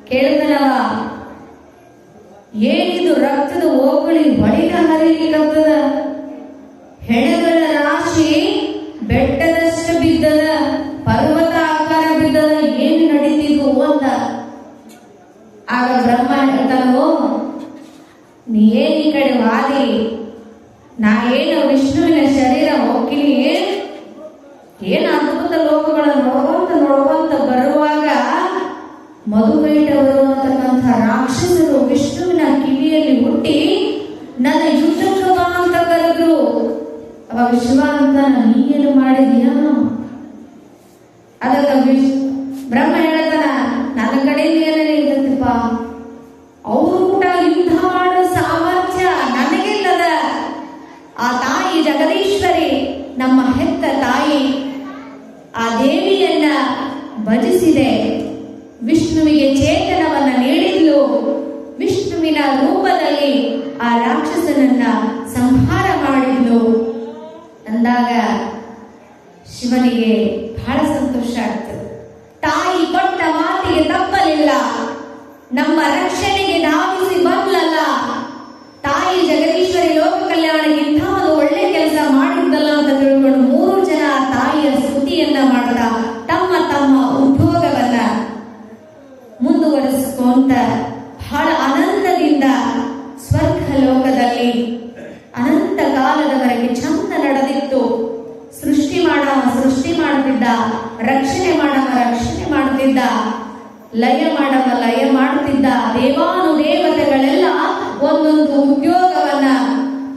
ಕೇಳಿದನವ, ಏನಿದು ರಕ್ತದ ಓಕಳಿ ಹೊಳಿಗ ಹರಿಲಿಕ್ಕತ್ತದ, ಹೆಣಗಳ ರಾಶಿ ಬೆಟ್ಟದಷ್ಟು ಬಿದ್ದದ, ಪರ್ವತ ಆಕಾರ ಬಿದ್ದದ, ಏನು ನಡೀತಿದ್ವು ಅಂತ. ಆಗ ಬ್ರಹ್ಮ ಹೇಳ್ತಾನೋ, ನೀ ಏನ್ ಈ ಕಡೆ ವಾದಿ, ನಾ ಏನು ವಿಷ್ಣುವಿನ ಶರೀರ ಹೋಗ್ತೀನಿ, ಏನು ಅದ್ಭುತ ಲೋಕಗಳನ್ನು ನೋಡುವಂತ ಬರುವಾಗ ಮಧುಕೈಟವರು ಅಂತಕ್ಕಂಥ ರಾಕ್ಷಸರು ವಿಷ್ಣುವಿನ ಕಿವಿಯಲ್ಲಿ ಹುಟ್ಟಿ ನನ್ನ ಯುದ್ಧಕ್ಕೆ ಬಾ ಅಂತ ಕರೆದ್ರು. ಅವಾಗ ಶಿವ ಅಂತ ನೀನೇನು ಮಾಡಿದೀಯ? ಅದಕ್ಕೆ ಬ್ರಹ್ಮ ಹೇಳ್ತಾನ, ನನ್ನ ಕಡೆಯಿಂದ ಏನೇನು ಇರ್ತಪ್ಪ, ಅವರು ಕೂಡ ಯುದ್ಧ ಮಾಡೋ ಸಾಮರ್ಥ್ಯ ನನಗಿಲ್ಲದ. ಆ ತಾಯಿ ಜಗದೀಶ್ವರಿ, ನಮ್ಮ ಹೆತ್ತ ತಾಯಿ, ಆ ದೇವಿಯನ್ನ ಭಜಿಸಿದೆ, ವಿಷ್ಣುವಿಗೆ ಚೇತನವನ್ನ ನೀಡಿದ್ಲು, ವಿಷ್ಣುವಿನ ರೂಪದಲ್ಲಿ ಆ ರಾಕ್ಷಸನನ್ನ ಸಂಹಾರ ಮಾಡಿದ್ಲು ಅಂದಾಗ ಶಿವನಿಗೆ ಬಹಳ ಸಂತೋಷ ಆಗ್ತದೆ. ತಾಯಿ ಕೊಟ್ಟ ಮಾತಿಗೆ ತಪ್ಪಲಿಲ್ಲ, ನಮ್ಮ ರಕ್ಷಣೆಗೆ ಧಾವಿಸಿ ಬಂದ್ಲಲ್ಲ, ತಾಯಿ ಜಗದೀಶ್ವರಿ ಲೋಕ ಕಲ್ಯಾಣಕ್ಕೆ ಇಂಥ ಒಂದು ಒಳ್ಳೆ ಕೆಲಸ ಮಾಡಿದ್ದಲ್ಲ ಅಂತ ತಿಳ್ಕೊಂಡು 3 ಜನ ತಾಯಿಯ ಸ್ತುತಿಯನ್ನ ಮಾಡ್ತಾ ತಮ್ಮ ತಮ್ಮ ಉದ್ಯೋಗವನ್ನ ಮುಂದುವರಿಸಿಕೊಂಡ ಬಹಳ ಆನಂದದಿಂದ ಸ್ವರ್ಗ ಲೋಕದಲ್ಲಿ ಅನಂತ ಕಾಲದವರೆಗೆ ಚಂದ ನಡೆದಿತ್ತು. ಸೃಷ್ಟಿ ಮಾಡುತ್ತಿದ್ದ, ರಕ್ಷಣೆ ಮಾಡುತ್ತಿದ್ದ, ಲಯ ಮಾಡುತ್ತಿದ್ದ. ದೇವಾನುದೇವತೆಗಳೆಲ್ಲ ಒಂದೊಂದು ಉದ್ಯೋಗವನ್ನ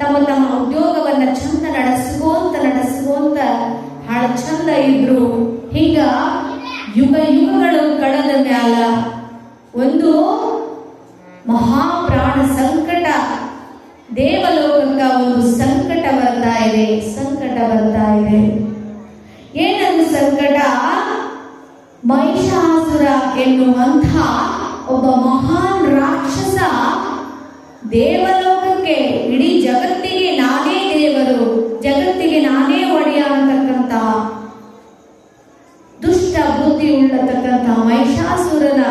ತಮ್ಮ ಉದ್ಯೋಗವನ್ನ ಚಂದ ನಡೆಸ್ಕೊಂತ ಬಹಳ ಚಂದ ಇದ್ರು. ಹೀಗ ಯುಗಗಳು ಕಳೆದ ಮ್ಯಾಲ ಒಂದು ಮಹಾಪ್ರಾಣ ಸಂಕಟ, ದೇವಲೋಕಕ್ಕ ಒಂದು ಸಂಕಟ ಬರ್ತಾ ಇದೆ. ಏನದು ಸಂಕಟ? ಮಹಿಷಾಸುರ ಎನ್ನುವಂಥ ಒಬ್ಬ ಮಹಾನ್ ರಾಕ್ಷಸ ದೇವಲೋಕಕ್ಕೆ, ಇಡೀ ಜಗತ್ತಿಗೆ ನಾನೇ ದೇವರು, ಜಗತ್ತಿಗೆ ನಾನೇ ಒಡೆಯ ಅಂತಕ್ಕಂಥ ದುಷ್ಟ ಬುದ್ಧಿ ಉಳ್ಳತಕ್ಕಂಥ ಮಹಿಷಾಸುರನ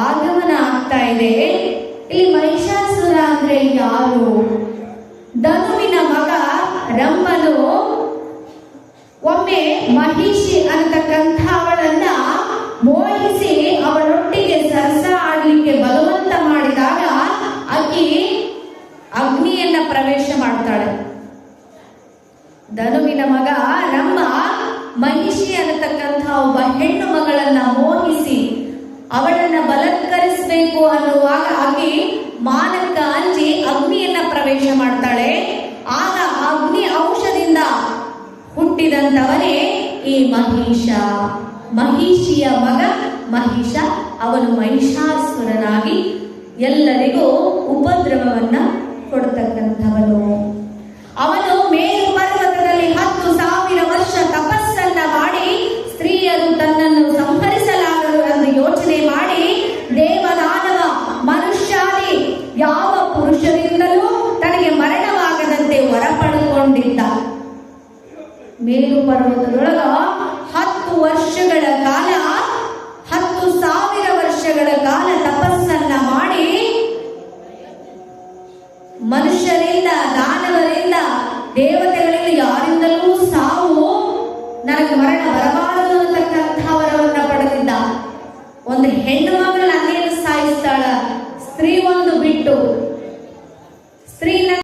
ಆಗಮನ ಆಗ್ತಾ ಇದೆ. ಇಲ್ಲಿ ಮಹಿಷಾಸುರ ಅಂದ್ರೆ ಯಾರು? ಧನುವಿನ ಮಗ ರಂಭನು ಒಮ್ಮೆ ಮಹಿಷಿ ಅಂತಕ್ಕಂಥ ಅವಳನ್ನ ಮೋಹಿಸಿ ಅವಳೊಟ್ಟಿಗೆ ಸರಸ ಆಡ್ಲಿಕ್ಕೆ ಬಲವಂತ ಮಾಡಿದಾಗ ಆಕಿ ಅಗ್ನಿಯನ್ನ ಪ್ರವೇಶ ಮಾಡ್ತಾಳೆ. ಧನುವಿನ ಮಗ ರಂಭ ಮಹಿಷಿ ಅನ್ನತಕ್ಕಂಥ ಒಬ್ಬ ಹೆಣ್ಣು ಮಗಳನ್ನ ಮೋಹಿಸಿ ಅವಳನ್ನ ಬಲತ್ಕರಿಸಬೇಕು ಅನ್ನುವಾಗ ಆಕೆ ಮಾನಕ್ಕ ಅಂಜಿ ಅಗ್ನಿಯನ್ನ ಪ್ರವೇಶ ಮಾಡ್ತಾಳೆ. ಆಗ ಅಗ್ನಿ ಅಂಶದಿಂದ ಹುಟ್ಟಿದಂತವನೇ ಈ ಮಹಿಷಿಯ ಮಗ ಮಹಿಷ. ಅವನು ಮಹಿಷಾಸುರನಾಗಿ ಎಲ್ಲರಿಗೂ ಉಪದ್ರವವನ್ನ ಕೊಡ್ತಕ್ಕಂಥವನು. ಅವನು ಮೇರು ಪರ್ವತದಲ್ಲಿ 10,000 ವರ್ಷ ತಪಸ್ಸನ್ನ ಮಾಡಿ ಸ್ತ್ರೀಯರು ತನ್ನನ್ನು ಸಂಹರಿಸಲಾಗರು ಎಂದು ಯೋಚನೆ ಮಾಡಿ ದೇವದಾನವ ಮನುಷ್ಯಾದಿ ಯಾವ ಪುರುಷರಿಂದಲೂ ತನಗೆ ಮರಣವಾಗದಂತೆ ವರ ಪಡೆದುಕೊಂಡಿದ್ದ. ಮೇರು ಪರ್ವತದೊಳಗ 10 ವರ್ಷಗಳ ಕಾಲ 10,000 ವರ್ಷಗಳ ಕಾಲ ತಪಸ್ಸನ್ನ ಮಾಡಿ ಮನುಷ್ಯರಿಂದ, ದಾನವರಿಂದ, ದೇವತೆಗಳಿಂದ ಯಾರಿಂದಲೂ ಸಾವು ನನಗೆ ಮರಣ ಬರಬಾರದು ಅನ್ನತಕ್ಕಂಥ ವರವನ್ನ ಪಡೆದಿದ್ದ. ಒಂದು ಹೆಣ್ಣು ಮಗಳ ಅನ್ನೇನು ಸಾಯಿಸ್ತಾಳ, ಸ್ತ್ರೀ ಒಂದು ಬಿಟ್ಟು